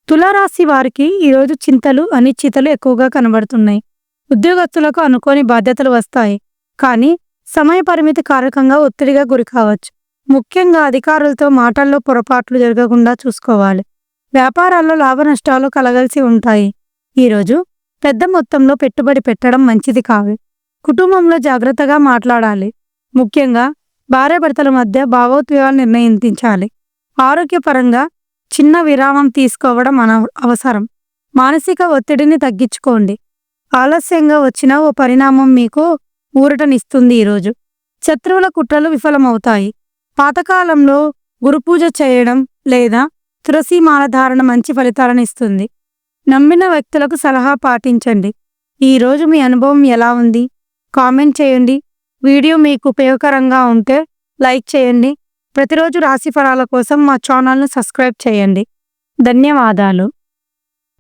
తులారాశి వారికి ఈరోజు చింతలు, అనిశ్చితలు ఎక్కువగా కనబడుతున్నాయి. ఉద్యోగస్తులకు అనుకోని బాధ్యతలు వస్తాయి. కానీ సమయ పరిమితి కారకంగా ఒత్తిడిగా గురికావచ్చు. ముఖ్యంగా అధికారులతో మాటల్లో పొరపాట్లు జరగకుండా చూసుకోవాలి. వ్యాపారాల్లో లాభనష్టాలు కలగలిసి ఉంటాయి. ఈరోజు పెద్ద మొత్తంలో పెట్టుబడి పెట్టడం మంచిది కాదు. కుటుంబంలో జాగ్రత్తగా మాట్లాడాలి. ముఖ్యంగా భార్యాభర్తల మధ్య భావోద్వేగాలు నిర్ణయించాలి. ఆరోగ్యపరంగా చిన్న విరామం తీసుకోవడం అవసరం. మానసిక ఒత్తిడిని తగ్గించుకోండి. ఆలస్యంగా వచ్చిన ఓ పరిణామం మీకు ఊరటనిస్తుంది. ఈరోజు శత్రువుల కుట్రలు విఫలమవుతాయి. పాతకాలంలో గురుపూజ చేయడం లేదా తులసీమాల ధారణ మంచి ఫలితాలను ఇస్తుంది. నమ్మిన వ్యక్తులకు సలహా పాటించండి. ఈరోజు మీ అనుభవం ఎలా ఉంది? కామెంట్ చేయండి. వీడియో మీకు ఉపయోగకరంగా ఉంటే లైక్ చేయండి. ప్రతిరోజు రాశి ఫలాల కోసం మా ఛానల్ను సబ్స్క్రైబ్ చేయండి. ధన్యవాదాలు.